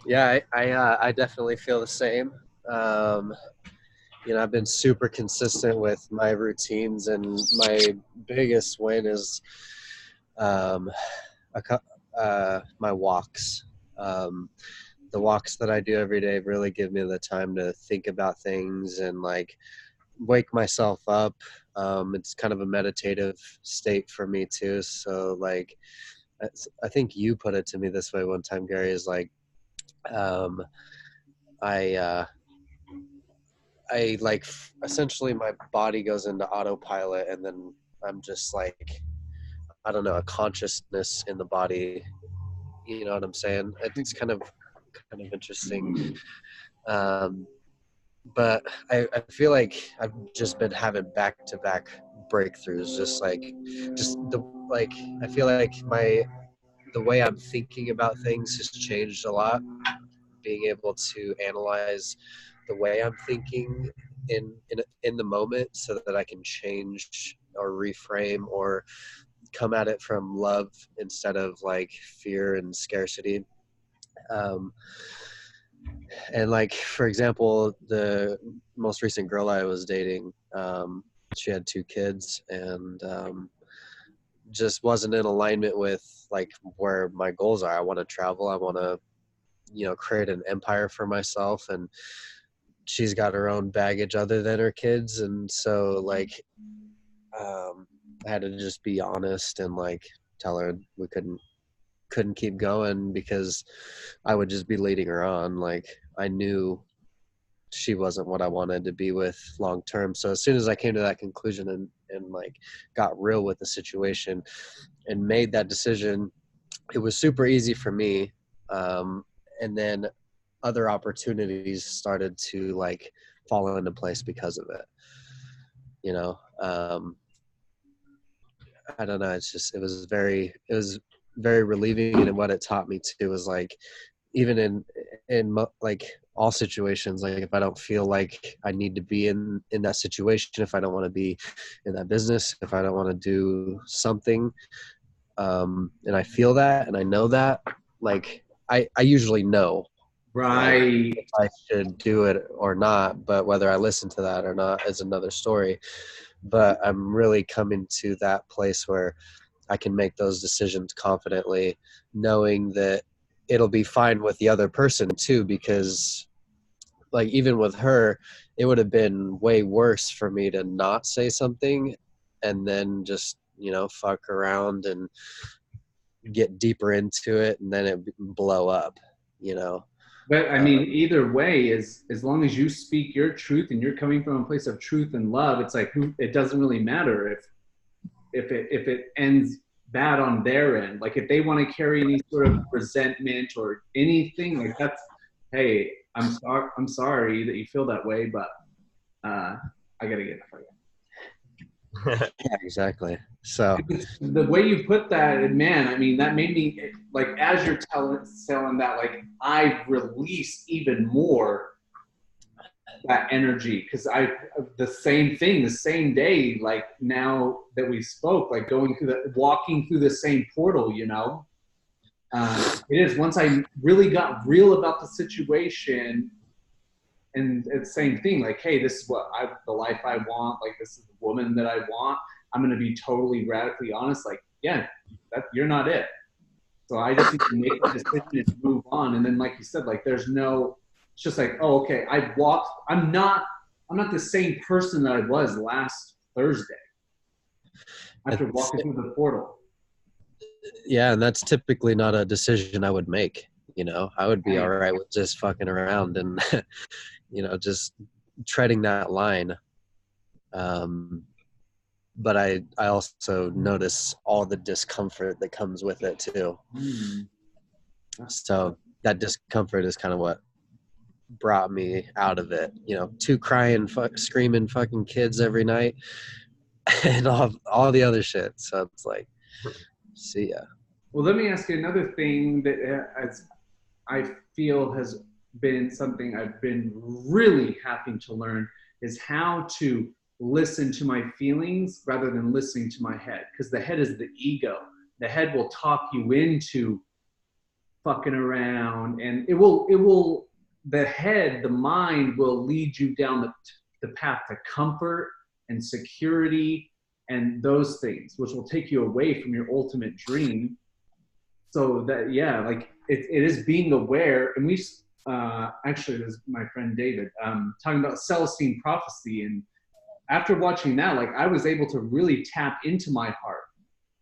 Yeah, I definitely feel the same. Um, I've been super consistent with my routines, and my biggest win is um, my walks. Um, the walks that I do every day really give me the time to think about things and like wake myself up. It's kind of a meditative state for me too. So like, I think you put it to me this way one time, Gary, is like, um, I, uh, I like essentially my body goes into autopilot, and then I'm just like, I don't know, a consciousness in the body. You know what I'm saying? It's kind of interesting. Um, but I feel like I've just been having back to back breakthroughs, just the like I feel like my the way I'm thinking about things has changed a lot. Being able to analyze the way I'm thinking in the moment so that I can change or reframe or come at it from love instead of like fear and scarcity. Um, and like for example, the most recent girl I was dating, she had 2 kids, and just wasn't in alignment with like where my goals are. I want to travel. I want to create an empire for myself, and she's got her own baggage other than her kids, and so like um I had to just be honest and like tell her we couldn't keep going because I would just be leading her on. Like I knew she wasn't what I wanted to be with long term. So as soon as I came to that conclusion and like got real with the situation and made that decision, it was super easy for me. And then other opportunities started to like fall into place because of it. You know, I don't know. It was very relieving, and what it taught me too was like, even in like all situations, like if I don't feel like I need to be in that situation, if I don't want to be in that business, if I don't want to do something, and I feel that and I know that, like I usually know like if Right. I should do it or not, but whether I listen to that or not is another story. But I'm really coming to that place where I can make those decisions confidently, knowing that it'll be fine with the other person too, because like even with her, it would have been way worse for me to not say something and then just, fuck around and get deeper into it and then it blow up, you know. But I Uh, mean, either way, is as long as you speak your truth and you're coming from a place of truth and love, it's like it doesn't really matter if it ends bad on their end. Like if they want to carry any sort of resentment or anything, like that's, hey, I'm sorry that you feel that way, but I gotta get it. yeah, exactly. So The way you put that, man, I mean, that made me like as you're telling that, like I've released even more that energy because I the same thing the same day, like now that we spoke, like going through the walking through the same portal, it is once I really got real about the situation, and it's the same thing, like, hey, this is the life I want, like this is the woman that I want, I'm going to be totally radically honest, like, yeah, that you're not it. So I just need to make the decision and move on. And then, like you said, like there's no, it's just like, oh, okay, I've walked. I'm not the same person that I was last Thursday after it's, walking through the portal. yeah, and that's typically not a decision I would make. I would be all Right. right with just fucking around and, just treading that line. Um, but I also notice all the discomfort that comes with it too. Hmm. So that discomfort is kind of what brought me out of it. 2 crying, screaming fucking kids every night, and all the other shit. So it's like, see ya. Well, let me ask you another thing that as I feel has been something I've been really having to learn is how to listen to my feelings rather than listening to my head. Because the head is the ego. The head will talk you into fucking around, and the mind will lead you down the path to comfort and security and those things, which will take you away from your ultimate dream. So that, yeah, like it is being aware. And we actually, this is my friend David talking about Celestine prophecy, and after watching that, like I was able to really tap into my heart,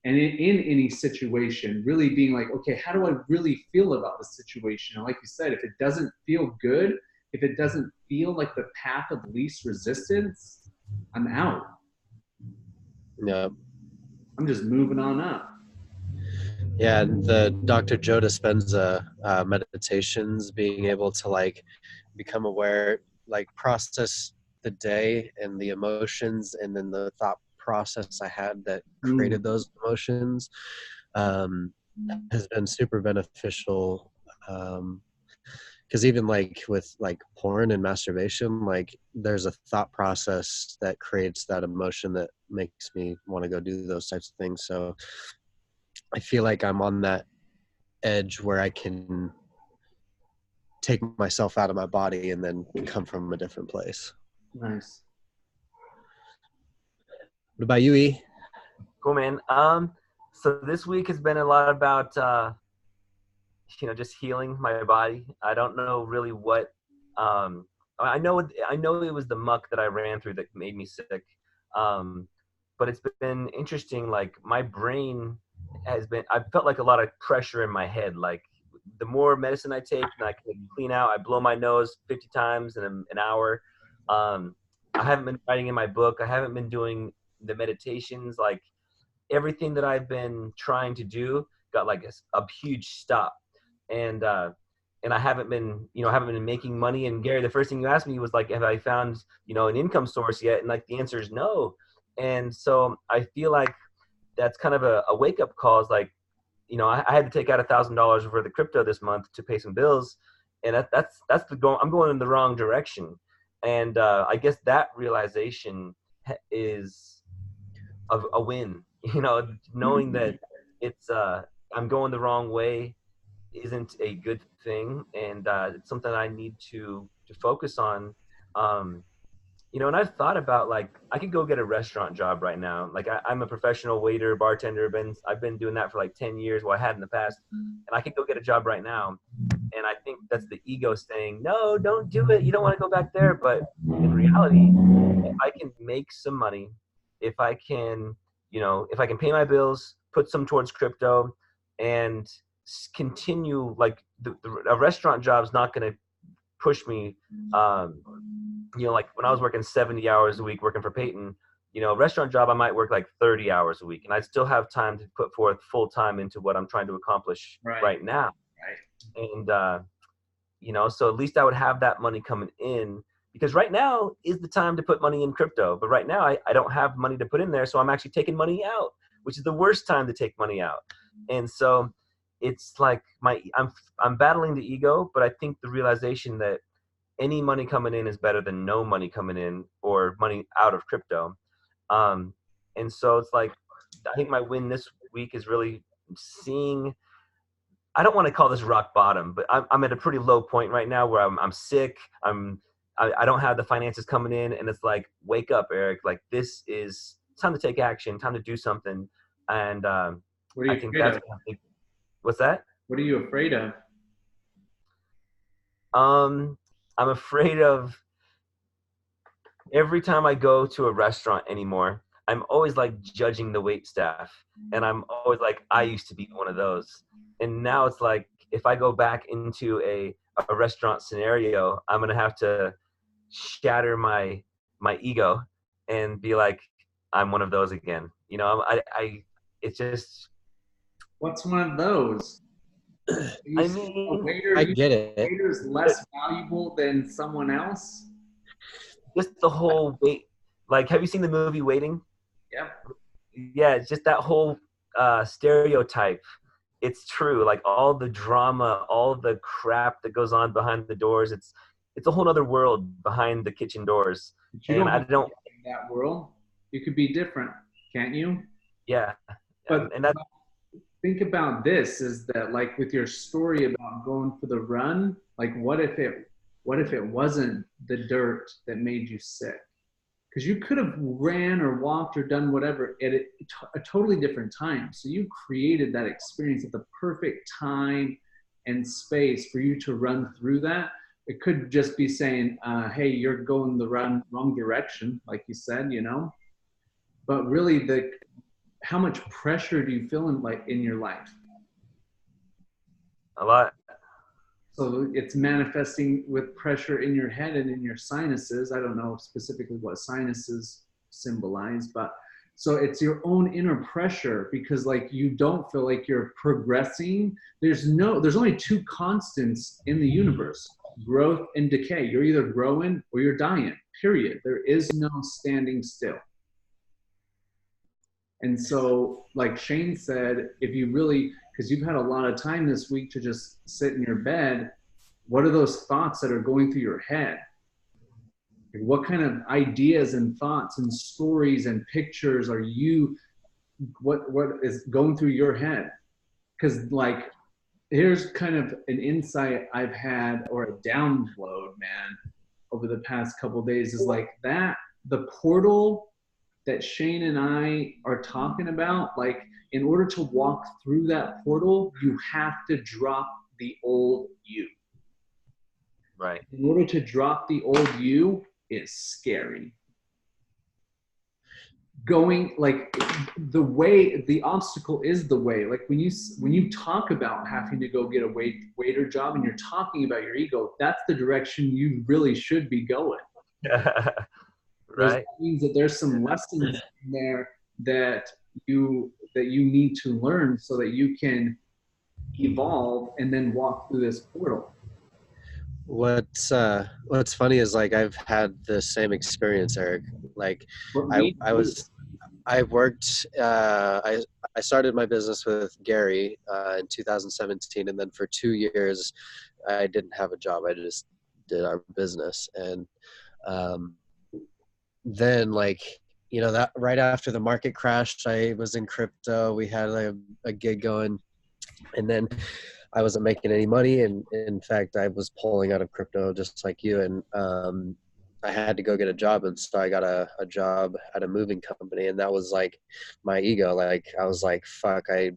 and in any situation, really being like, okay, how do I really feel about the situation? And like you said, if it doesn't feel good, if it doesn't feel like the path of least resistance, I'm out. Yeah. I'm just moving on up. Yeah, and the Dr. Joe Dispenza meditations, being able to like become aware, like process the day and the emotions, and then the thought process I had that Mm. created those emotions, um, has been super beneficial. Because even like with like porn and masturbation, like there's a thought process that creates that emotion that makes me want to go do those types of things. So I feel like I'm on that edge where I can take myself out of my body and then come from a different place. Nice. What about you, E? Cool, man. So this week has been a lot about just healing my body. I don't know really what. I know it was the muck that I ran through that made me sick. But it's been interesting. Like my brain has been. I felt like a lot of pressure in my head. Like the more medicine I take, and I can clean out. I blow my nose 50 times in an hour. I haven't been writing in my book. I haven't been doing the meditations. Like everything that I've been trying to do got like a huge stop. And I haven't been, making money. And Gary, the first thing you asked me was like, have I found, an income source yet? And like the answer is no. And so I feel like that's kind of a wake up call. Is like, I had to take out $1,000 for the crypto this month to pay some bills, and that's I'm going in the wrong direction. And I guess that realization is a win. Knowing that it's I'm going the wrong way isn't a good thing, and it's something I need to focus on. And I've thought about like I could go get a restaurant job right now. Like I'm a professional waiter, bartender. I've been doing that for like 10 years. Well, I had in the past, and I could go get a job right now. And I think that's the ego saying, no, don't do it. You don't want to go back there. But in reality, if I can make some money, if I can, if I can pay my bills, put some towards crypto, and continue, like a restaurant job is not going to push me. Like when I was working 70 hours a week working for Peyton, restaurant job, I might work like 30 hours a week, and I still have time to put forth full time into what I'm trying to accomplish right now. Right. And, so at least I would have that money coming in, because right now is the time to put money in crypto. But right now I don't have money to put in there. So I'm actually taking money out, which is the worst time to take money out. And so it's like I'm battling the ego, but I think the realization that any money coming in is better than no money coming in or money out of crypto. And so it's like, I think my win this week is really seeing, I don't want to call this rock bottom, but I'm at a pretty low point right now where I'm sick. I don't have the finances coming in, and it's like, wake up, Eric. Like it's time to take action, time to do something. And what are you I think afraid that's of? What's that? What are you afraid of? I'm afraid of every time I go to a restaurant anymore, I'm always like judging the wait staff. And I'm always like, I used to be one of those. And now it's like, if I go back into a restaurant scenario, I'm going to have to shatter my ego and be like, I'm one of those again. It's just. What's one of those? I mean, I get it. A waiter is less valuable than someone else? Just the whole wait. Like, have you seen the movie Waiting? Yep. Yeah, it's just that whole stereotype. It's true. Like all the drama, all the crap that goes on behind the doors. It's a whole other world behind the kitchen doors. But you don't in that world. You could be different, can't you? Yeah. But and that think about this is that, like, with your story about going for the run, like, what if it wasn't the dirt that made you sick? Because you could have ran or walked or done whatever at a totally different time. So you created that experience at the perfect time and space for you to run through that. It could just be saying, hey, you're going the wrong direction, like you said, you know. But really, how much pressure do you feel in your life? A lot. So it's manifesting with pressure in your head and in your sinuses. I don't know specifically what sinuses symbolize, but so it's your own inner pressure, because like you don't feel like you're progressing. There's only two constants in the universe: growth and decay. You're either growing or you're dying, period. There is no standing still. And so, like Shane said, if you really, because you've had a lot of time this week to just sit in your bed, what are those thoughts that are going through your head? What kind of ideas and thoughts and stories and pictures are what is going through your head? Because, like, here's kind of an insight I've had, or a download, man, over the past couple of days, is like that the portal that Shane and I are talking about, like, in order to walk through that portal, you have to drop the old you. Right. In order to drop the old you is scary. Going, like, the obstacle is the way. Like when you talk about having to go get a waiter job and you're talking about your ego, that's the direction you really should be going. Right. That means that there's some lessons in there that you need to learn so that you can evolve and then walk through this portal. What's funny is, like, I've had the same experience, Eric. Like, I worked, I started my business with Gary in 2017, and then for 2 years I didn't have a job. I just did our business. And then, like, you know, that right after the market crashed, I was in crypto. We had a gig going, and then I wasn't making any money. And in fact, I was pulling out of crypto just like you. And I had to go get a job. And so I got a job at a moving company. And that was like my ego. Like, I was like, fuck, I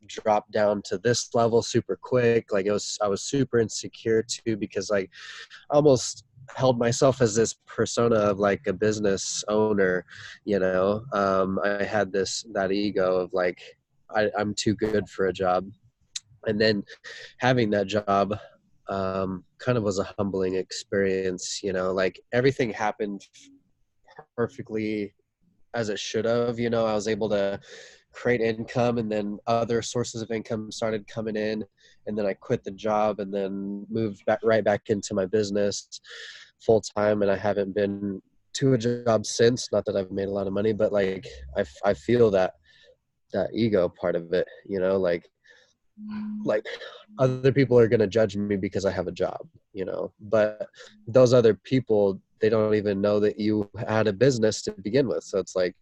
dropped down to this level super quick. Like, I was super insecure too, because, like, I almost held myself as this persona of like a business owner, you know. I had that ego of like, I'm too good for a job. And then having that job kind of was a humbling experience, you know. Like, everything happened perfectly as it should have, you know. I was able to create income, and then other sources of income started coming in, and then I quit the job and then moved right back into my business full time. And I haven't been to a job since. Not that I've made a lot of money, but like, I feel that ego part of it, you know. Like other people are going to judge me because I have a job, you know, but those other people, they don't even know that you had a business to begin with. So it's like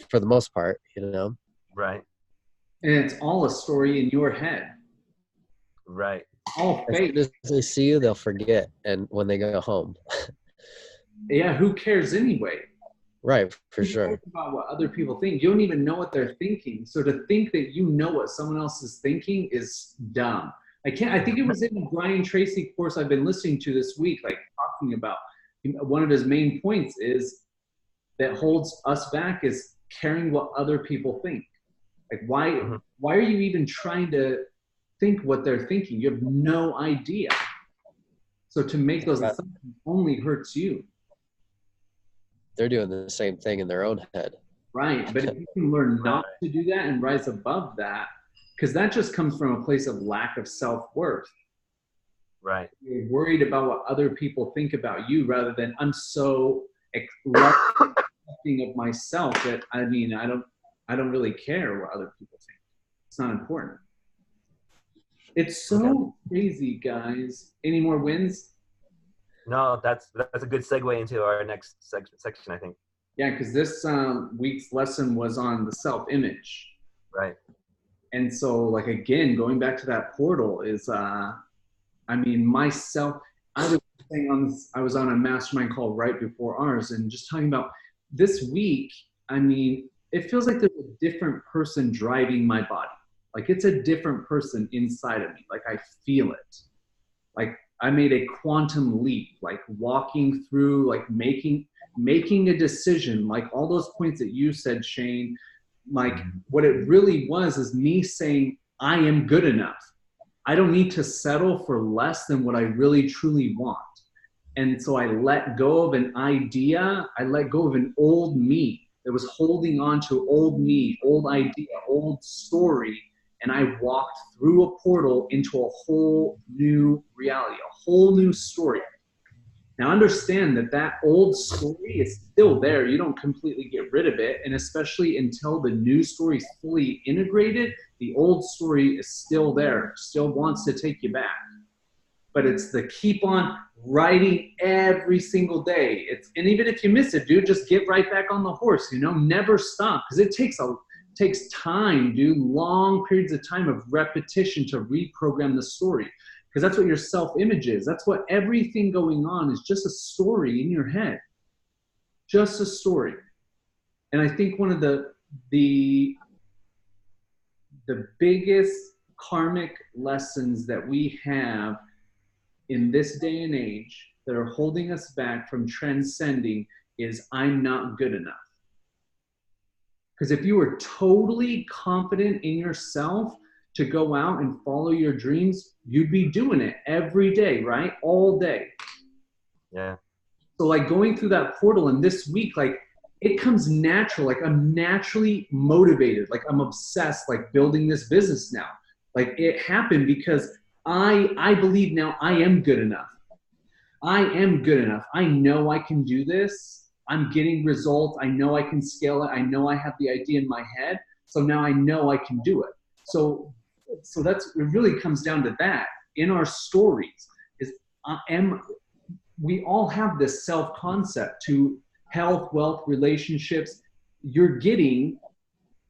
for the most part, you know. Right. And it's all a story in your head. Right. All As fake. soon as they see you, they'll forget, and when they go home. Yeah, who cares anyway? Right, for sure. About what other people think. You don't even know what they're thinking. So to think that you know what someone else is thinking is dumb. I think it was in the Brian Tracy course I've been listening to this week, like, talking about, one of his main points is that holds us back is caring what other people think. Like, why are you even trying to think what they're thinking? You have no idea. So to make those assumptions only hurts you. They're doing the same thing in their own head. Right. But if you can learn not to do that and rise above that, because that just comes from a place of lack of self-worth. Right. You're worried about what other people think about you, rather than, I'm so accepting of myself that, I mean, I don't really care what other people think. It's not important. It's so crazy, guys. Any more wins? No, that's a good segue into our next section, I think. Yeah, because this week's lesson was on the self-image. Right. And so like, again, going back to that portal is, I mean, myself, I was saying on this, I was on a mastermind call right before ours and just talking about this week. I mean, it feels like there's a different person driving my body. Like it's a different person inside of me. Like I feel it. Like I made a quantum leap, like walking through, like making a decision, like all those points that you said, Shane, like what it really was is me saying, I am good enough. I don't need to settle for less than what I really truly want. And so I let go of an idea. I let go of an old me that was holding on to old me, old idea, old story. And I walked through a portal into a whole new reality, a whole new story. Now understand that that old story is still there. You don't completely get rid of it. And especially until the new story is fully integrated, the old story is still there, still wants to take you back. But it's the keep on writing every single day. And even if you miss it, dude, just get right back on the horse, you know, never stop. Because it takes time, dude, long periods of time of repetition to reprogram the story. Because that's what your self-image is. That's what everything going on is, just a story in your head. Just a story. And I think one of the biggest karmic lessons that we have in this day and age that are holding us back from transcending is I'm not good enough. Because if you were totally confident in yourself to go out and follow your dreams, you'd be doing it every day, right? All day. Yeah. So like going through that portal and this week, like it comes natural. Like I'm naturally motivated. Like I'm obsessed, like building this business now. Like it happened because I believe now I am good enough. I am good enough. I know I can do this. I'm getting results. I know I can scale it. I know I have the idea in my head. So now I know I can do it. So it really comes down to that in our stories is we all have this self-concept to health, wealth, relationships. You're getting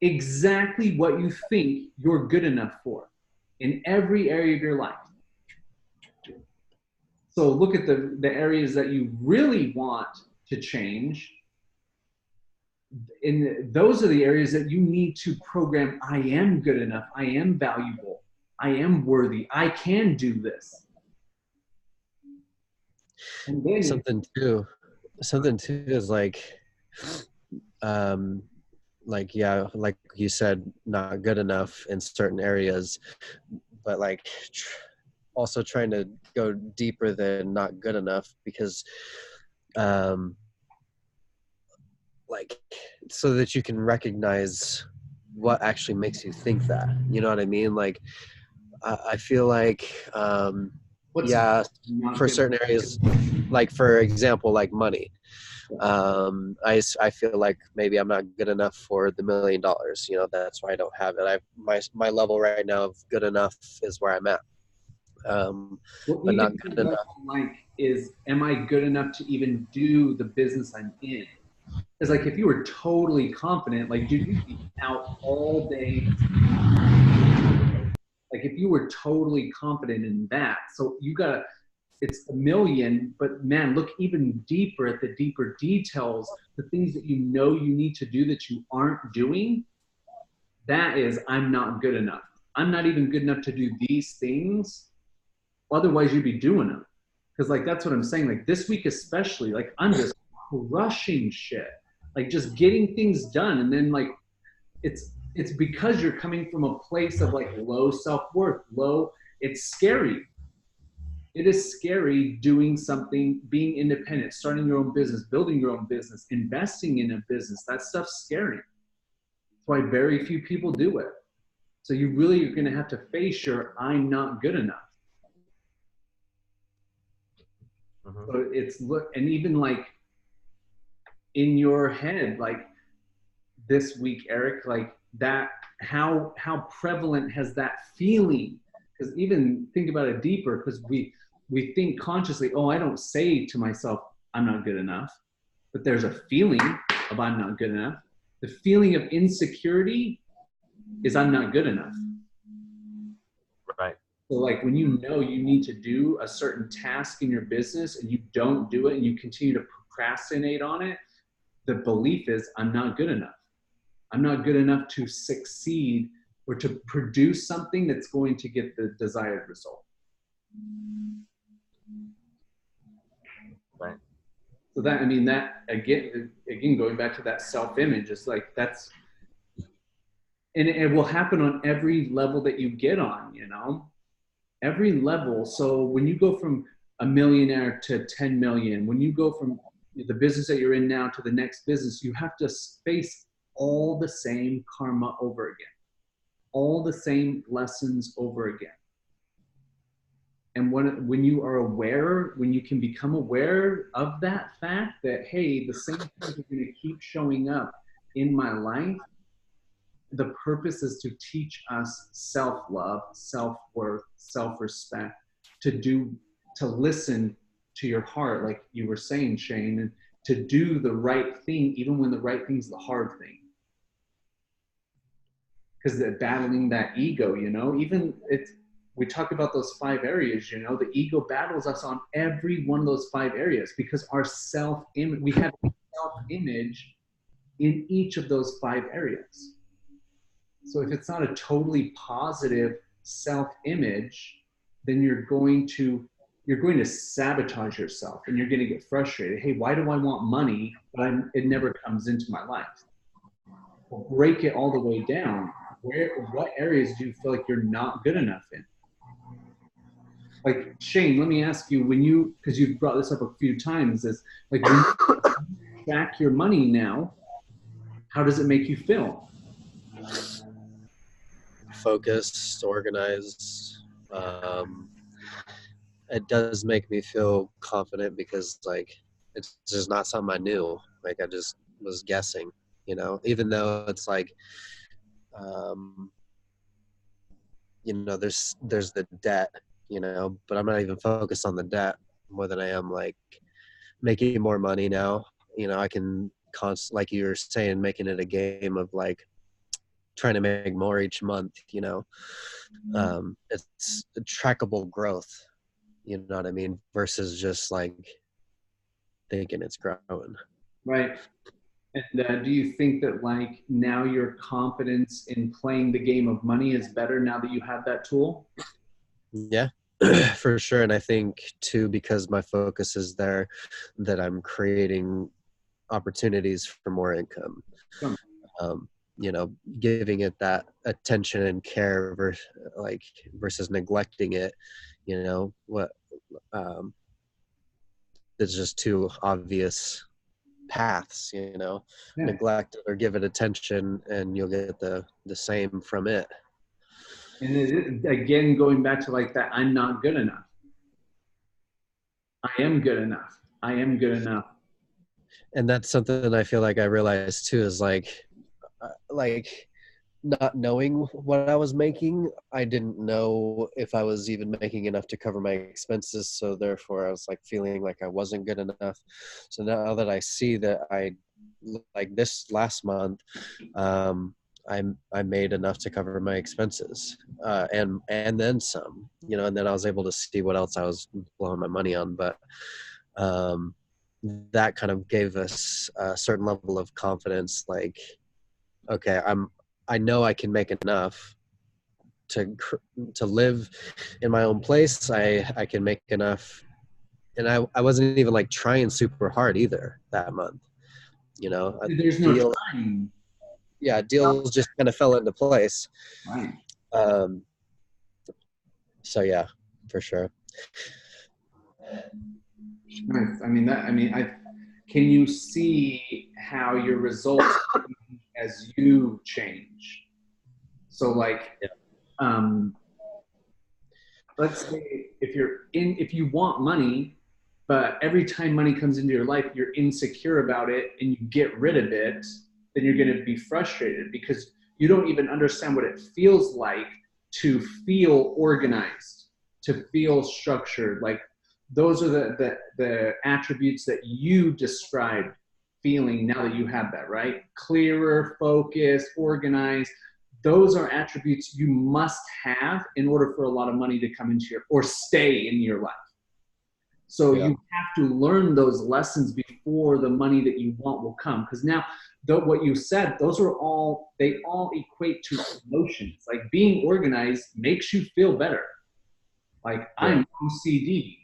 exactly what you think you're good enough for in every area of your life. So look at the areas that you really want to change. And those are the areas that you need to program. I am good enough. I am valuable. I am worthy. I can do this. And then something too is yeah, like you said, not good enough in certain areas, but like also trying to go deeper than not good enough, because like so that you can recognize what actually makes you think that, you know what I mean? Like I feel like yeah, for certain areas, like for example, like money, I feel like maybe I'm not good enough for the $1 million, you know, that's why I don't have it. My level right now of good enough is where I'm at, but not good enough. Like is, am I good enough to even do the business I'm in? Because like if you were totally confident, like dude, you'd be out all day. Like if you were totally confident in that, so you gotta, it's a million, but man, look even deeper at the deeper details, the things that you know you need to do that you aren't doing. That is, I'm not good enough. I'm not even good enough to do these things. Otherwise, you'd be doing them. Because like that's what I'm saying. Like this week especially, like I'm just crushing shit. Like just getting things done, and then like it's because you're coming from a place of like low self-worth, low. It's scary. It is scary doing something, being independent, starting your own business, building your own business, investing in a business. That stuff's scary. That's why very few people do it. So you really are going to have to face your I'm not good enough. Mm-hmm. So it's look, and even like in your head, like this week, Eric, like that, how prevalent has that feeling? Because even think about it deeper, because we think consciously, oh, I don't say to myself, I'm not good enough, but there's a feeling of I'm not good enough. The feeling of insecurity, is I'm not good enough. Right. So like when you know you need to do a certain task in your business and you don't do it and you continue to procrastinate on it, the belief is I'm not good enough. I'm not good enough to succeed or to produce something that's going to get the desired result. Right. So that, I mean, that again, going back to that self-image, it's like that's, and it will happen on every level that you get on, you know, every level. So when you go from a millionaire to 10 million, when you go from the business that you're in now to the next business, you have to face all the same karma over again, all the same lessons over again. And when you are aware, when you can become aware of that fact that, hey, the same things are going to keep showing up in my life, the purpose is to teach us self-love, self-worth, self-respect, to listen to your heart, like you were saying, Shane, and to do the right thing, even when the right thing is the hard thing. Because battling that ego, you know, even we talk about those 5 areas, you know, the ego battles us on every one of those 5 areas because our self-image, we have self-image in each of those 5 areas. So if it's not a totally positive self-image, then you're going to sabotage yourself and you're going to get frustrated. Hey, why do I want money, but it never comes into my life? Well, break it all the way down. What areas do you feel like you're not good enough in? Like, Shane, let me ask you, because you've brought this up a few times, is like when you track your money now, how does it make you feel? Focused, organized. It does make me feel confident because like it's just not something I knew. Like I just was guessing, you know, even though it's like you know, there's the debt, you know, but I'm not even focused on the debt more than I am like making more money now. You know, I can like you were saying, making it a game of like trying to make more each month, you know. It's a trackable growth, you know what I mean, versus just like thinking it's growing. Right. And do you think that like now your confidence in playing the game of money is better now that you have that tool? Yeah, for sure. And I think too, because my focus is there, that I'm creating opportunities for more income. You know, giving it that attention and care versus neglecting it, you know, it's just two obvious paths, you know. Yeah. Neglect it or give it attention and you'll get the same from it. And again, going back to like that, I'm not good enough. I am good enough. I am good enough. And that's something I feel like I realized too, is like not knowing what I was making, I didn't know if I was even making enough to cover my expenses. So therefore I was like feeling like I wasn't good enough. So now that I see that like this last month, I made enough to cover my expenses, and then some, you know, and then I was able to see what else I was blowing my money on. But that kind of gave us a certain level of confidence, like, okay, I know I can make enough to live in my own place. I can make enough, and I wasn't even like trying super hard either that month, you know. There's no time. Yeah, deals just kind of fell into place. Right. So yeah, for sure. Nice. Can you see how your results as you change? So like, let's say if you want money, but every time money comes into your life, you're insecure about it and you get rid of it, then you're going to be frustrated because you don't even understand what it feels like to feel organized, to feel structured. Like those are the attributes that you described feeling now that you have that, right? Clearer, focused, organized. those are attributes you must have in order for a lot of money to come into your, or stay in your life. So you have to learn those lessons before the money that you want will come. Because now, what you said, those are all, they all equate to emotions. Like being organized makes you feel better. Like I'm OCD,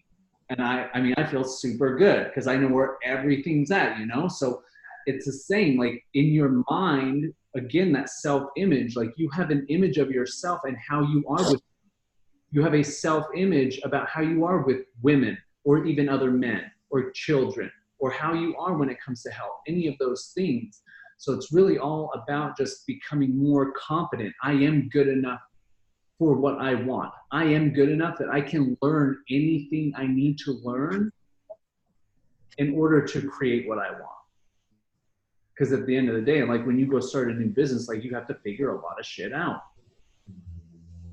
and I mean, I feel super good because I know where everything's at, you know? So it's the same, like in your mind, again, that self-image, like you have an image of yourself and how you are with, you have a self-image about how you are with women or even other men or children, or how you are when it comes to health, any of those things. So it's really all about just becoming more competent. I am good enough for what I want. I am good enough that I can learn anything I need to learn in order to create what I want. Because at the end of the day, like when you go start a new business, like you have to figure a lot of shit out.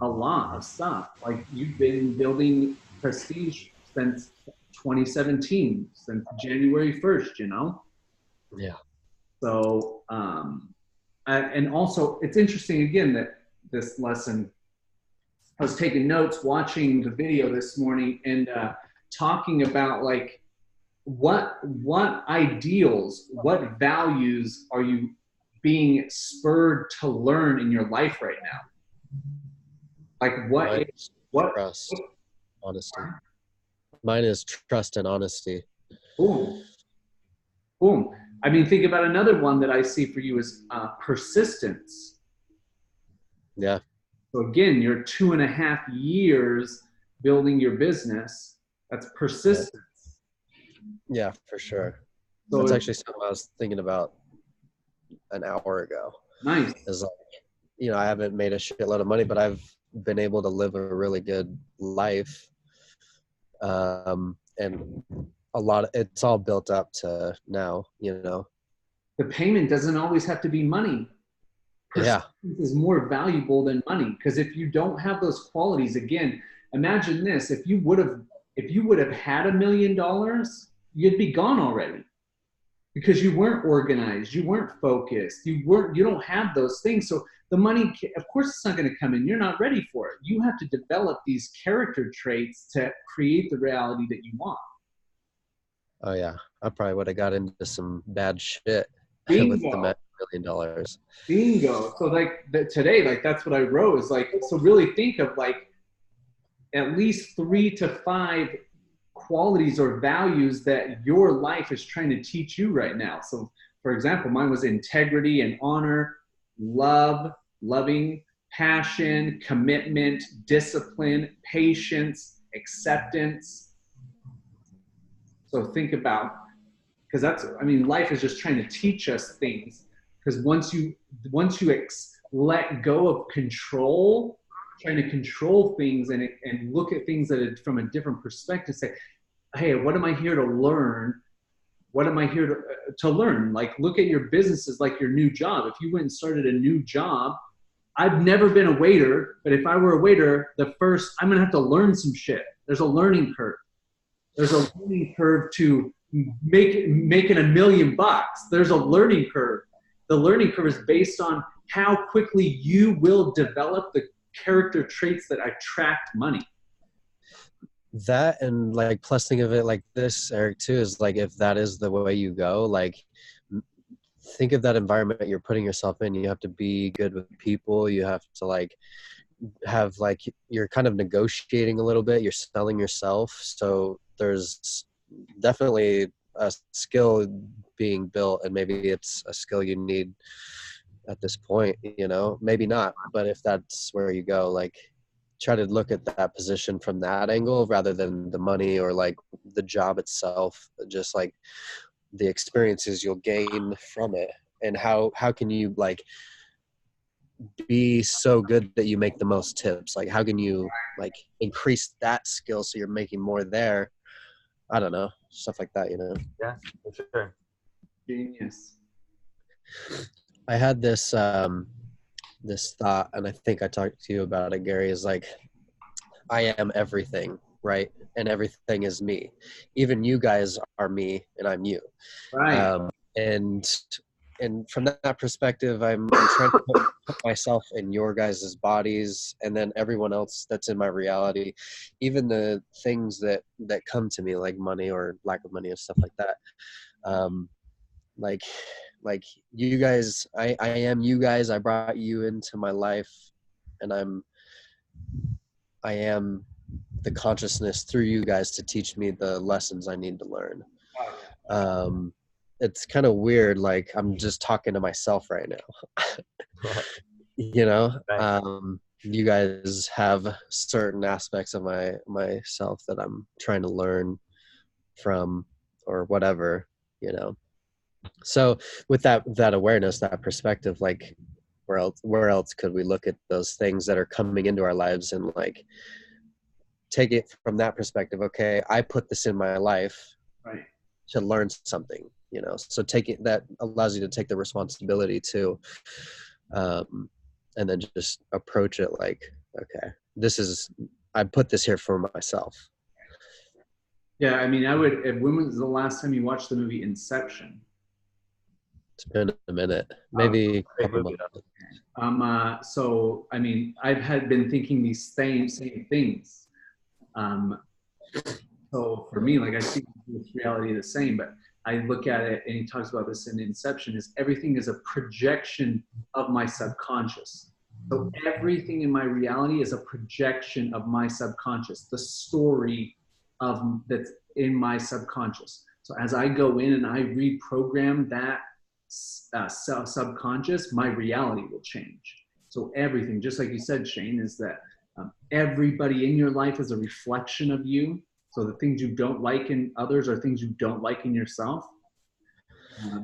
A lot of stuff. Like you've been building prestige since 2017, since January 1st, you know? Yeah. So, and also it's interesting again that this lesson, I was taking notes, watching the video this morning and talking about like, what ideals, what values are you being spurred to learn in your life right now? Like what trust, honesty. Mine is trust and honesty. Boom. Boom. I mean, think about another one that I see for you is persistence. Yeah. So again, you're 2.5 years building your business. That's persistence. Yeah, for sure. So that's actually something I was thinking about an hour ago. Nice. Is like, you know, I haven't made a shitload of money, but I've been able to live a really good life. And a lot of it's all built up to now, you know. The payment doesn't always have to be money. Persistence is more valuable than money, because if you don't have those qualities, again, imagine this: if you would have had $1 million, you'd be gone already, because you weren't organized, you weren't focused, you don't have those things. So the money, of course, it's not going to come in. You're not ready for it. You have to develop these character traits to create the reality that you want. Oh yeah, I probably would have got into some bad shit with the $1 million. Bingo. So like today, like that's what I wrote is like, so really think of like at least 3 to 5 qualities or values that your life is trying to teach you right now. So for example, mine was integrity and honor, loving, passion, commitment, discipline, patience, acceptance. So think about, because that's, I mean, life is just trying to teach us things. Because once you let go of control, trying to control things and look at things from a different perspective, say, hey, what am I here to learn? What am I here to learn? Like, look at your business as like your new job. If you went and started a new job, I've never been a waiter, but if I were a waiter, I'm going to have to learn some shit. There's a learning curve. There's a learning curve to making $1 million. There's a learning curve. The learning curve is based on how quickly you will develop the character traits that attract money. That, and like, plus think of it like this, Eric, too, is like, if that is the way you go, like, think of that environment you're putting yourself in. You have to be good with people. You have to like have like, you're kind of negotiating a little bit. You're selling yourself. So there's definitely a skill being built, and maybe it's a skill you need at this point, you know, maybe not, but if that's where you go, like, try to look at that position from that angle rather than the money or like the job itself, just like the experiences you'll gain from it, and how can you like be so good that you make the most tips. Like, how can you like increase that skill so you're making more there? I don't know, stuff like that, you know. Yeah, for sure. Genius. I had this this thought, and I think I talked to you about it, Gary, is like, I am everything, right? And everything is me. Even you guys are me, and I'm you. Right. And and from that perspective, I'm trying to put myself in your guys' bodies, and then everyone else that's in my reality, even the things that come to me, like money or lack of money and stuff like that. Um, like like you guys, I am you guys. I brought you into my life, and I am the consciousness through you guys to teach me the lessons I need to learn. It's kind of weird, like I'm just talking to myself right now. You know, Right. you guys have certain aspects of myself that I'm trying to learn from, or whatever, you know. So with that awareness, that perspective, like where else could we look at those things that are coming into our lives and like take it from that perspective? Okay, I put this in my life, Right. to learn something, you know. So that allows you to take the responsibility too, and then just approach it like, okay, I put this here for myself. Yeah, I mean, when was the last time you watched the movie Inception? It's been a minute, maybe a couple months. So I mean, been thinking these same things. So for me, like I see this reality the same, but I look at it, and he talks about this in Inception, is everything is a projection of my subconscious. So everything in my reality is a projection of my subconscious, the story that's in my subconscious. So as I go in and I reprogram that subconscious, my reality will change. So everything, just like you said, Shane, is that everybody in your life is a reflection of you. So the things you don't like in others are things you don't like in yourself.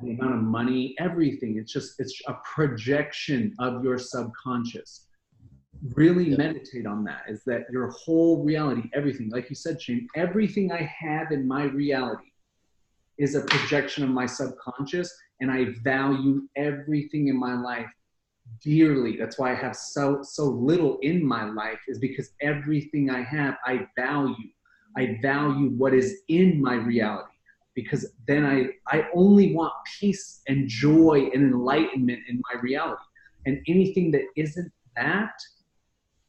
The amount of money, everything, it's a projection of your subconscious. Really meditate on that, is that your whole reality, everything, like you said, Shane, everything I have in my reality is a projection of my subconscious, and I value everything in my life dearly. That's why I have so little in my life, is because everything I have, I value. I value what is in my reality, because then I only want peace and joy and enlightenment in my reality. And anything that isn't that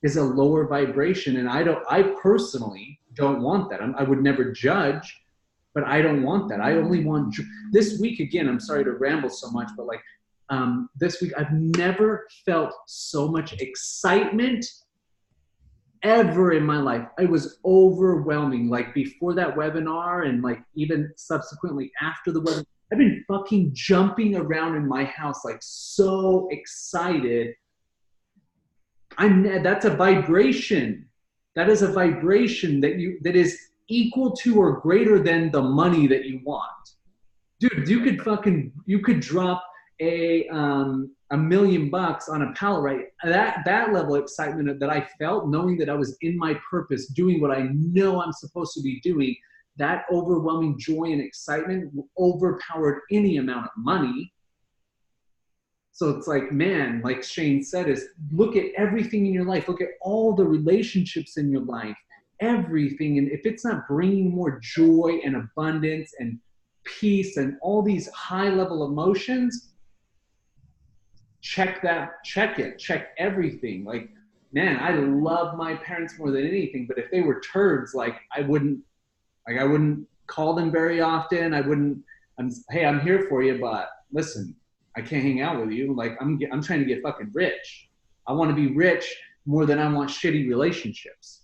is a lower vibration. And I personally don't want that. I would never judge, but I don't want that. I only want this week, again, I'm sorry to ramble so much, but like this week, I've never felt so much excitement ever in my life. It was overwhelming. Like before that webinar, and like even subsequently after the webinar, I've been fucking jumping around in my house, like so excited. That's a vibration. That is a vibration that is equal to or greater than the money that you want. Dude, you could drop $1 million on a pallet, right? That level of excitement that I felt, knowing that I was in my purpose, doing what I know I'm supposed to be doing, that overwhelming joy and excitement overpowered any amount of money. So it's like, man, like Shane said, is look at everything in your life. Look at all the relationships in your life, everything. And if it's not bringing more joy and abundance and peace and all these high level emotions, check everything. Like, man, I love my parents more than anything, but if they were turds, like I wouldn't call them very often. Hey, I'm here for you, but listen, I can't hang out with you. Like I'm trying to get fucking rich. I want to be rich more than I want shitty relationships.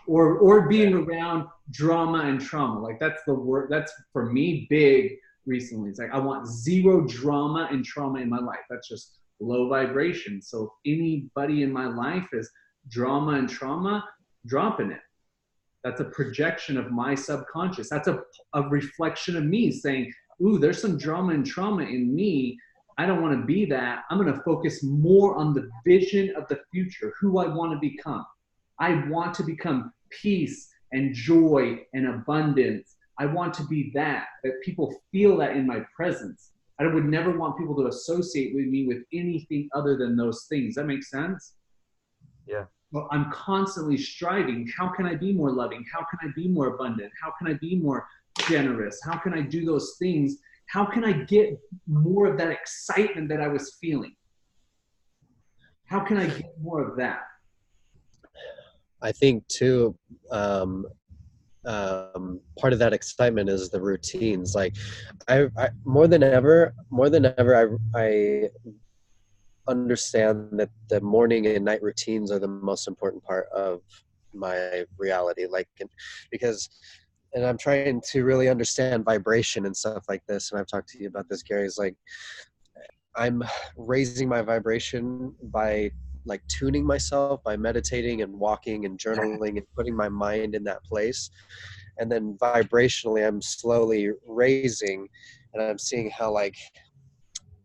or being around drama and trauma. Like that's the word. That's for me big recently. It's like I want zero drama and trauma in my life. That's just low vibration. So if anybody in my life is drama and trauma, dropping it. That's a projection of my subconscious. That's a reflection of me saying, ooh, there's some drama and trauma in me. I don't want to be that. I'm going to focus more on the vision of the future, who I want to become. I want to become peace and joy and abundance. I want to be that people feel that in my presence. I would never want people to associate with me with anything other than those things. That makes sense? Yeah. Well, I'm constantly striving. How can I be more loving? How can I be more abundant? How can I be more generous? How can I do those things? How can I get more of that excitement that I was feeling? How can I get more of that? I think too, part of that excitement is the routines. Like I more than ever, I understand that the morning and night routines are the most important part of my reality. Like, because, and I'm trying to really understand vibration and stuff like this. And I've talked to you about this, Gary, is like, I'm raising my vibration by like tuning myself by meditating and walking and journaling and putting my mind in that place. And then vibrationally, I'm slowly raising, and I'm seeing how like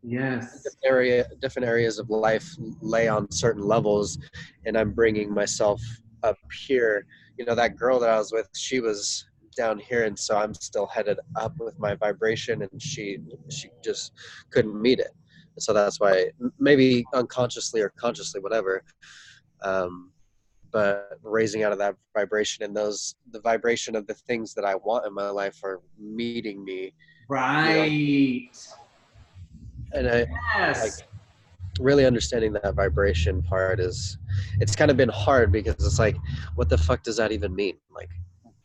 Yes. different areas of life lay on certain levels, and I'm bringing myself up here. You know, that girl that I was with, she was down here, and so I'm still headed up with my vibration, and she just couldn't meet it. And so that's why, maybe unconsciously or consciously, whatever, but raising out of that vibration, and the vibration of the things that I want in my life are meeting me, you know. Right. And I like Yes. really understanding that vibration part is, it's kind of been hard, because it's like, what the fuck does that even mean? Like,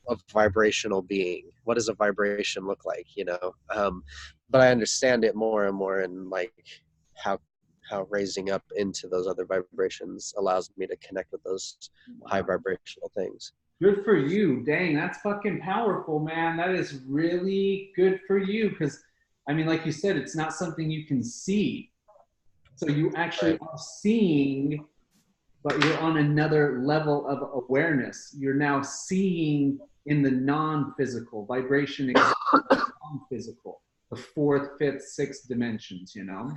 a vibrational being, what does a vibration look like, you know? But I understand it more and more, and like how raising up into those other vibrations allows me to connect with those high vibrational things. Good for you. Dang, that's fucking powerful, man. That is really good for you. Because, I mean, like you said, it's not something you can see. So you actually Right. are seeing, but you're on another level of awareness. You're now seeing in the non-physical vibration, non-physical, the fourth, fifth, sixth dimensions, you know?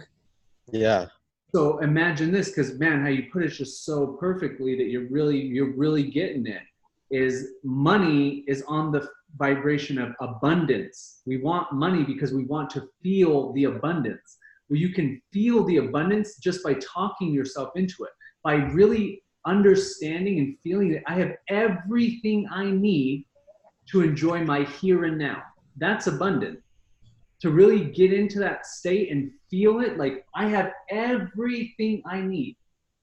Yeah. So imagine this, because man, how you put it just so perfectly that you're really getting it. Is money is on the vibration of abundance. We want money because we want to feel the abundance. Well, you can feel the abundance just by talking yourself into it, by really understanding and feeling that I have everything I need to enjoy my here and now. That's abundant. To really get into that state and feel it, like I have everything I need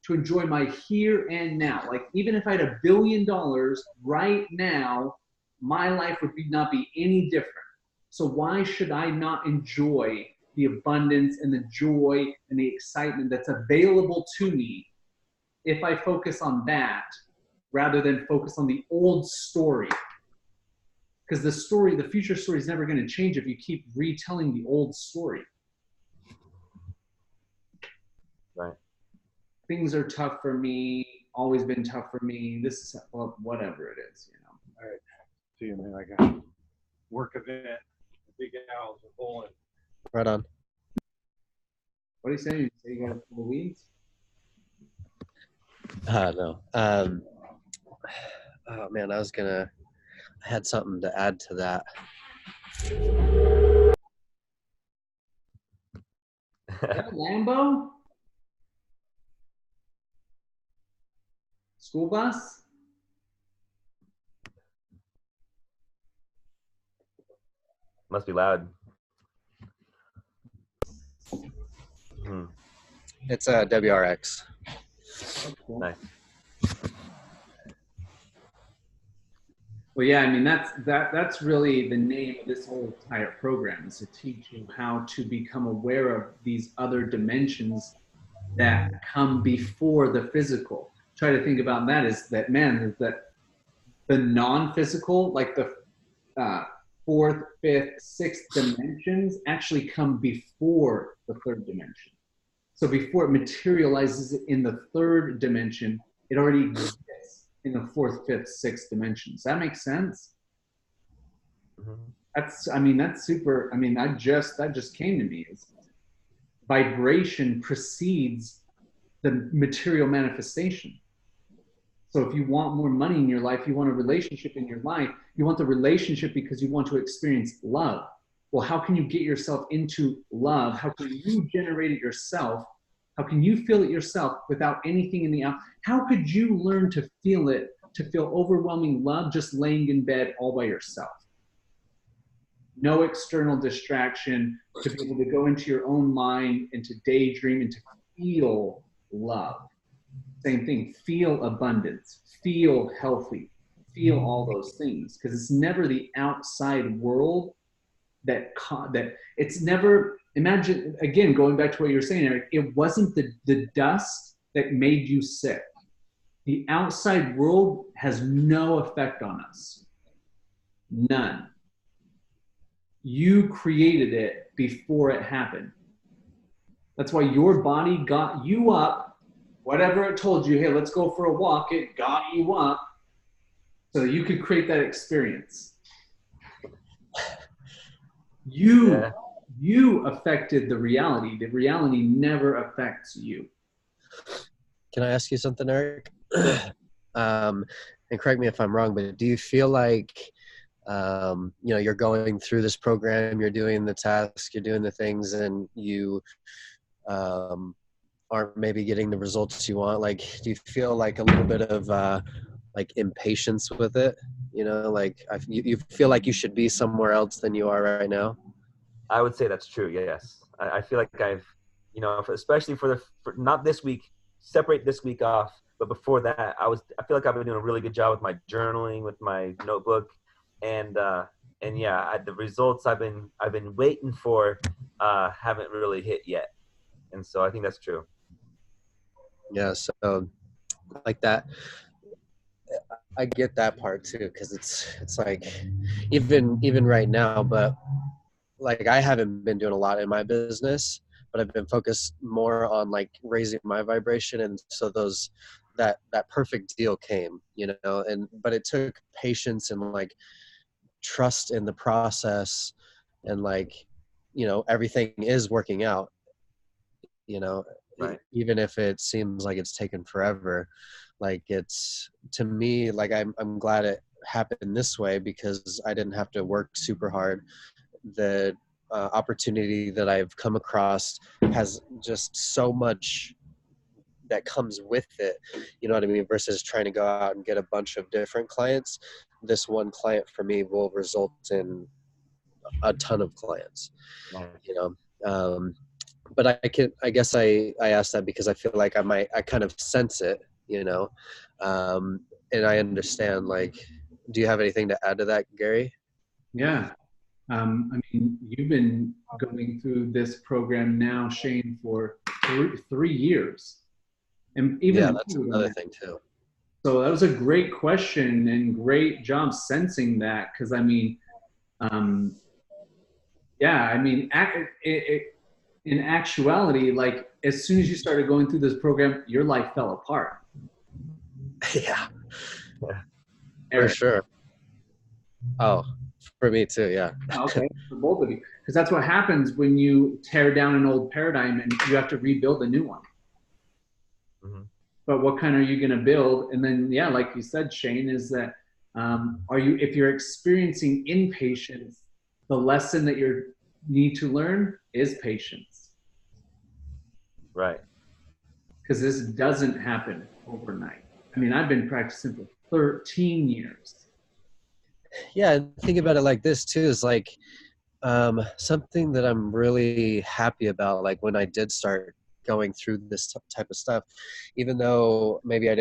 to enjoy my here and now. Like even if I had $1 billion right now, my life would not be any different. So why should I not enjoy the abundance and the joy and the excitement that's available to me if I focus on that rather than focus on the old story? Because the future story is never going to change if you keep retelling the old story. Right. Things are tough for me, always been tough for me. This is, well, whatever it is, you know. All right. See you, man. I got work event. Big Al's are bowling. Right on. What are you saying? You say you got to pull the weeds? No. Oh man, I had something to add to that. Yeah, Lambo? School bus? Must be loud. It's a WRX. Nice. Well, yeah, I mean that's really the name of this whole entire program, is to teach you how to become aware of these other dimensions that come before the physical. Try to think about that, is that, man, that the non-physical, like the fourth, fifth, sixth dimensions actually come before the third dimension. So before it materializes in the third dimension, it already exists in the fourth, fifth, sixth dimensions. That makes sense? Mm-hmm. That's super. That just came to me. Is vibration precedes the material manifestation. So if you want more money in your life, you want a relationship in your life, you want the relationship because you want to experience love. Well, how can you get yourself into love? How can you generate it yourself? How can you feel it yourself without anything in the out? How could you learn to feel it, to feel overwhelming love just laying in bed all by yourself? no external distraction, to be able to go into your own mind and to daydream and to feel love. Same thing, feel abundance, feel healthy, feel all those things, because it's never the outside world that it's never, imagine again, going back to what you were saying, Eric, it wasn't the dust that made you sick. The outside world has no effect on us. None. You created it before it happened. That's why your body got you up. Whatever it told you, hey, let's go for a walk, it got you up so that you could create that experience. You affected the reality. The reality never affects you. Can I ask you something, Eric? And correct me if I'm wrong, but do you feel like, you're going through this program, you're doing the tasks, you're doing the things, and you aren't maybe getting the results you want? Like, do you feel like a little bit of like impatience with it? Like you feel like you should be somewhere else than you are right now? I would say that's true. Yes. I feel like I've, especially for not this week, separate this week off, but before that, I feel like I've been doing a really good job with my journaling, with my notebook, and yeah, the results I've been waiting for haven't really hit yet, and so I think that's true. Yeah. So like that, I get that part too, because it's like even right now, but like I haven't been doing a lot in my business, but I've been focused more on like raising my vibration, and so that perfect deal came, but it took patience and like trust in the process, and like everything is working out, Right. even if it seems like it's taken forever. Like, it's, to me, like I'm glad it happened this way, because I didn't have to work super hard. The opportunity that I've come across has just so much that comes with it, you know what I mean, versus trying to go out and get a bunch of different clients. This one client for me will result in a ton of clients, Right. But I guess I asked that because I feel like I kind of sense it, and I understand. Like, do you have anything to add to that, Gary? Yeah. I mean, you've been going through this program now, Shane, for 3 years, and even Yeah, that's longer than another that. thing too. So that was a great question and great job sensing that, because I mean, yeah, I mean, in actuality, like as soon as you started going through this program, your life fell apart. Yeah, Yeah. for Eric. sure. Oh, for me too. Yeah. Okay, for both of you, because that's what happens when you tear down an old paradigm and you have to rebuild a new one. Mm-hmm. But what kind are you going to build? And then, yeah, like you said, Shane, is that if you're experiencing impatience, the lesson that you need to learn is patience, Right. because this doesn't happen overnight. I mean, I've been practicing for 13 years. Yeah, think about it like this too, is like something that I'm really happy about, like when I did start going through this type of stuff, even though maybe I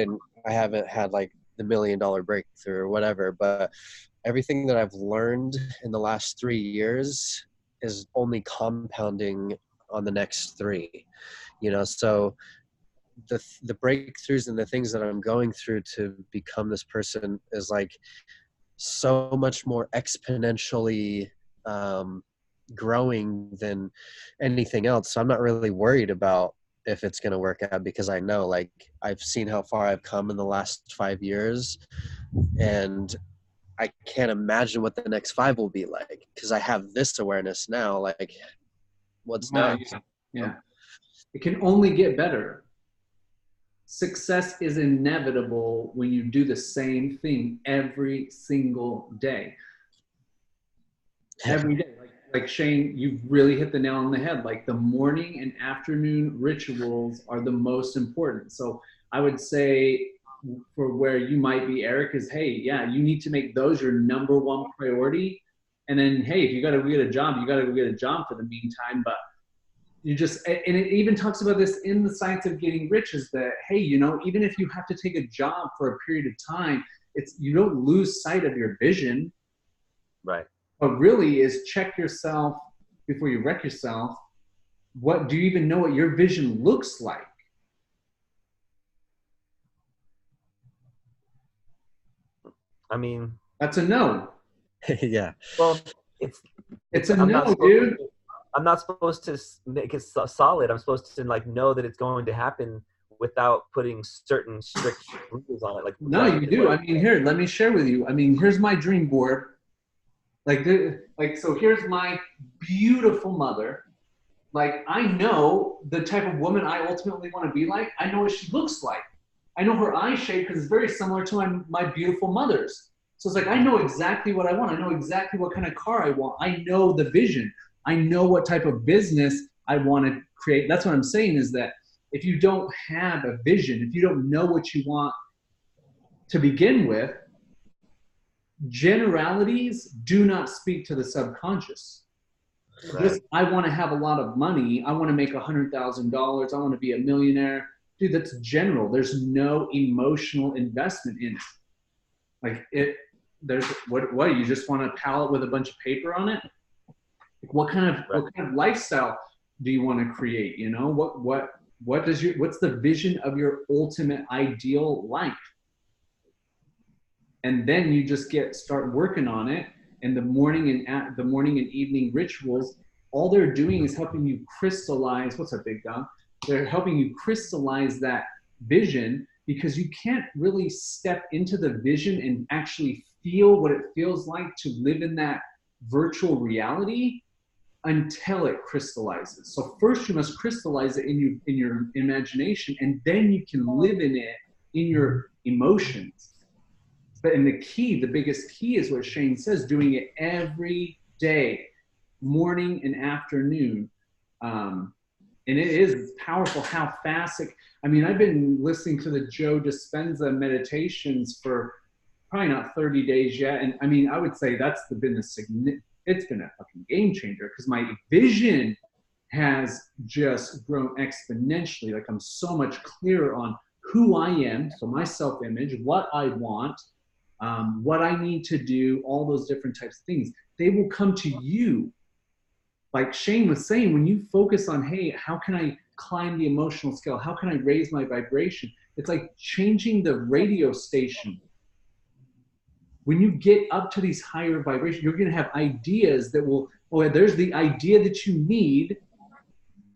haven't had like the $1 million breakthrough or whatever, but everything that I've learned in the last 3 years is only compounding on the next three, so the breakthroughs and the things that I'm going through to become this person is like so much more exponentially growing than anything else. So I'm not really worried about if it's going to work out, because I know, like, I've seen how far I've come in the last 5 years, and I can't imagine what the next 5 will be like, because I have this awareness now. Like, what's next? Yeah. It can only get better. Success is inevitable when you do the same thing every single day. Every day. Like Shane, you've really hit the nail on the head. Like, the morning and afternoon rituals are the most important. So I would say, for where you might be, Eric, is, hey, yeah, you need to make those your number one priority. And then, hey, if you got to go get a job, you got to go get a job for the meantime. But you just, and it even talks about this in the Science of Getting Rich, is that, hey, you know, even if you have to take a job for a period of time, you don't lose sight of your vision. Right. But really is check yourself before you wreck yourself. What do you even know what your vision looks like? I mean, that's a no. Yeah. Well, it's a no, dude. I'm not supposed to make it solid. I'm supposed to like know that it's going to happen without putting certain strict rules on it. Like, no, you do. I mean, here, let me share with you. I mean, here's my dream board. Like, so here's my beautiful mother. Like, I know the type of woman I ultimately want to be like. I know what she looks like. I know her eye shape because it's very similar to my beautiful mother's. So it's like, I know exactly what I want. I know exactly what kind of car I want. I know the vision. I know what type of business I want to create. That's what I'm saying, is that if you don't have a vision, if you don't know what you want to begin with, generalities do not speak to the subconscious. Right. Just, I want to have a lot of money. I want to make $100,000. I want to be a millionaire. Dude, that's general. There's no emotional investment in it. Like there's what you just want a pallet with a bunch of paper on it? What kind of lifestyle do you want to create? You know, what's the vision of your ultimate ideal life? And then you just start working on it. And the morning and evening rituals, all they're doing is helping you crystallize. What's up, big dog? They're helping you crystallize that vision, because you can't really step into the vision and actually feel what it feels like to live in that virtual reality until it crystallizes. So first you must crystallize it in your imagination, and then you can live in it in your emotions. But the biggest key is what Shane says, doing it every day, morning and afternoon. And it is powerful how fast I mean, I've been listening to the Joe Dispenza meditations for probably not 30 days yet. And I mean, I would say it's been a fucking game changer, because my vision has just grown exponentially. Like, I'm so much clearer on who I am, so my self-image, what I want, what I need to do, all those different types of things. They will come to you. Like Shane was saying, when you focus on, hey, how can I climb the emotional scale? How can I raise my vibration? It's like changing the radio station. When you get up to these higher vibrations, you're going to have ideas that will, there's the idea that you need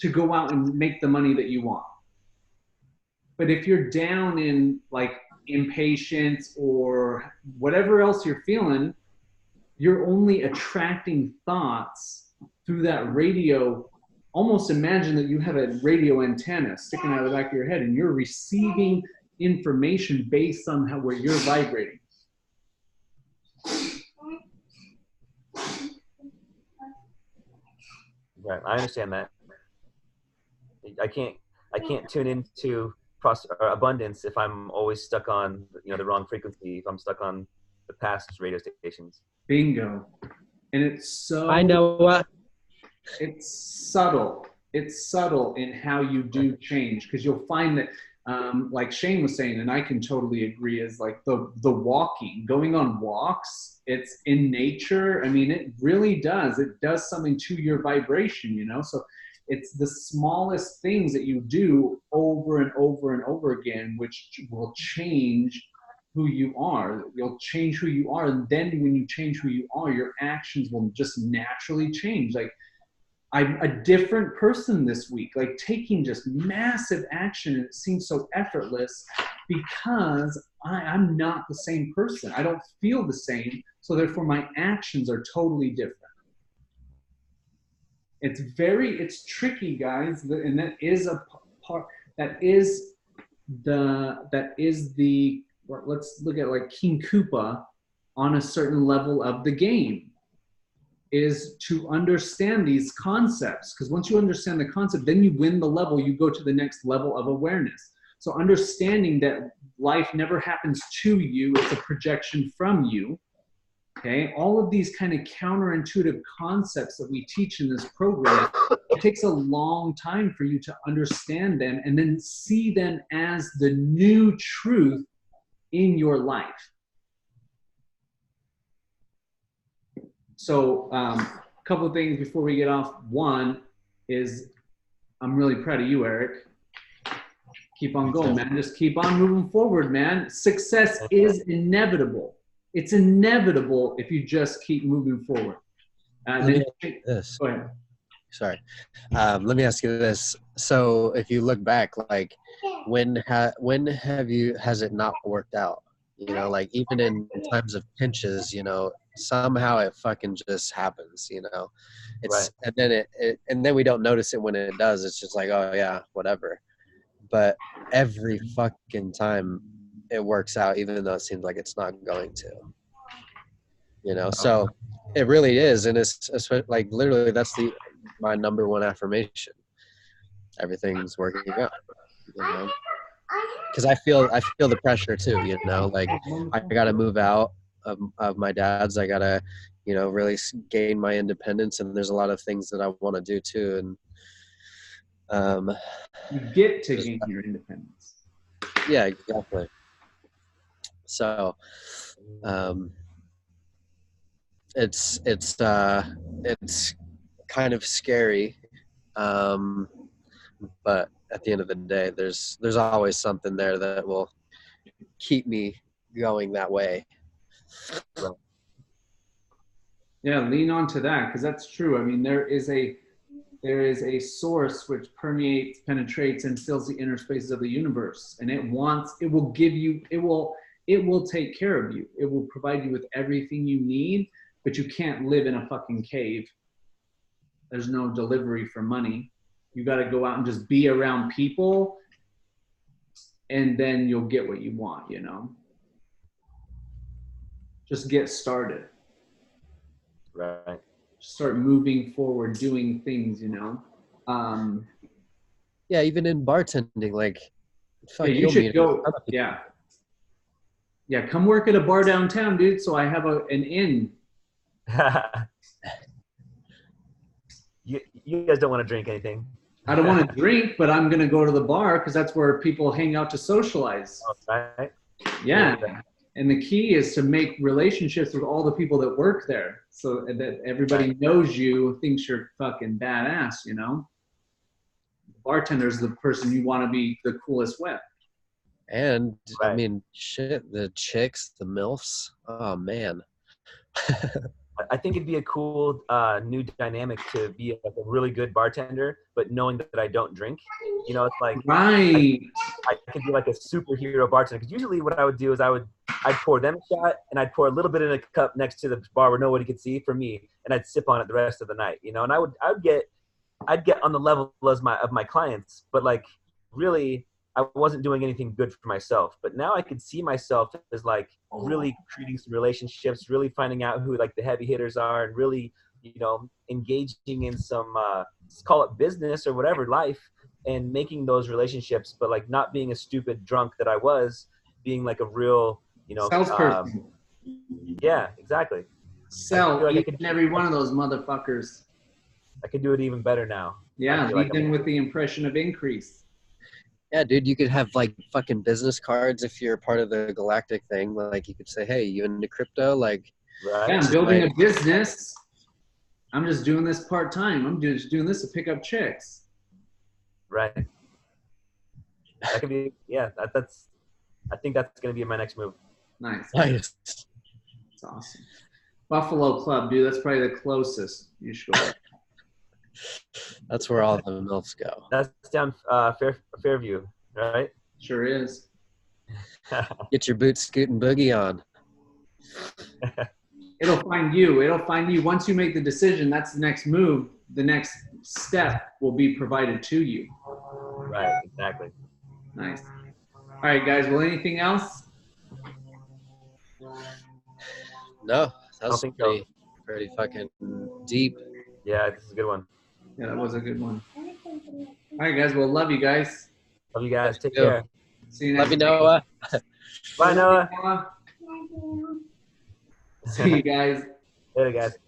to go out and make the money that you want. But if you're down in like impatience or whatever else you're feeling, you're only attracting thoughts through that radio. Almost imagine that you have a radio antenna sticking out of the back of your head, and you're receiving information based on where you're vibrating. Right. I understand that. I can't tune into abundance if I'm always stuck on the wrong frequency. If I'm stuck on the past radio stations. Bingo. And it's so. I know what. It's subtle. It's subtle in how you do change, because you'll find that, like Shane was saying, and I can totally agree, is like the walking, going on walks. It's in nature. I mean, it really does. It does something to your vibration, So it's the smallest things that you do over and over and over again, which will change who you are. You'll change who you are. And then when you change who you are, your actions will just naturally change. Like, I'm a different person this week, like taking just massive action, and it seems so effortless because I'm not the same person. I don't feel the same. So therefore my actions are totally different. It's tricky, guys. And that is a part, let's look at like King Koopa on a certain level of the game, is to understand these concepts. Because once you understand the concept, then you win the level, you go to the next level of awareness. So understanding that life never happens to you, it's a projection from you. Okay, all of these kind of counterintuitive concepts that we teach in this program, it takes a long time for you to understand them and then see them as the new truth in your life. So a couple of things before we get off. One is I'm really proud of you, Eric. Keep on going, man. Just keep on moving forward, man. Success is inevitable. It's inevitable if you just keep moving forward. Let me ask you this. Go ahead. Sorry. Let me ask you this. So if you look back, like when has it not worked out? You know, like even in times of pinches, you know, somehow it fucking just happens, you know. It's Right. and then we don't notice it when it does. It's just like, oh yeah, whatever. But every fucking time it works out, even though it seems like it's not going to. You know, so it really is, and it's like literally that's my number one affirmation. Everything's working out, you know, because I feel the pressure too. You know, like I got to move out of my dad's. I gotta, you know, really gain my independence, and there's a lot of things that I want to do too, and you get to gain your independence. Yeah, exactly. So, it's kind of scary, but at the end of the day, there's always something there that will keep me going that way. Yeah, lean on to that because that's true. I mean, there is a source which permeates, penetrates, and fills the inner spaces of the universe, and it will give you, it will take care of you. It will provide you with everything you need, but you can't live in a fucking cave. There's no delivery for money. You got to go out and just be around people, and then you'll get what you want, you know? Just get started. Right. Start moving forward, doing things, you know? Yeah, even in bartending, like, fuck, yeah, you should go. Yeah. Yeah, come work at a bar downtown, dude, so I have an inn. You guys don't want to drink anything. I don't want to drink, but I'm going to go to the bar because that's where people hang out to socialize. Right. Yeah. And the key is to make relationships with all the people that work there so that everybody knows you, thinks you're fucking badass, you know? The bartender is the person you want to be the coolest with. And, I mean, shit, the chicks, the MILFs, oh, man. I think it'd be a cool new dynamic to be like a really good bartender, but knowing that I don't drink. You know, it's like right. I could be like a superhero bartender. Because usually what I would do is I'd pour them a shot and I'd pour a little bit in a cup next to the bar where nobody could see for me, and I'd sip on it the rest of the night. You know, and I'd get on the level of my clients, but like really I wasn't doing anything good for myself. But now I could see myself as like really creating some relationships, really finding out who like the heavy hitters are, and really, you know, engaging in some call it business or whatever, life, and making those relationships, but like not being a stupid drunk that I was, being like a real, you know, salesperson. Yeah, exactly. Sell like each and every one of those motherfuckers. I could do it even better now. Yeah, lead them with the impression of increase. Yeah, dude, you could have like fucking business cards if you're part of the galactic thing. Like you could say, hey, you into crypto? Like, right. Yeah, I'm building a business. I'm just doing this part-time. I'm just doing this to pick up chicks. Right. That could be, yeah, I think that's going to be my next move. Nice. Nice. That's awesome. Buffalo Club, dude, that's probably the closest you should go. That's where all the MILFs go. That's down Fairview, right? Sure is. Get your boot scooting boogie on. It'll find you. It'll find you. Once you make the decision, that's the next move. The next step will be provided to you. Right, exactly. Nice. All right, guys. Well, anything else? No, that was pretty fucking deep. Yeah, this is a good one. Yeah, that was a good one. All right, guys. Well, love you guys. Love you guys. Take care. See you next Love you, Noah. Bye, Noah. See you guys. Later, guys.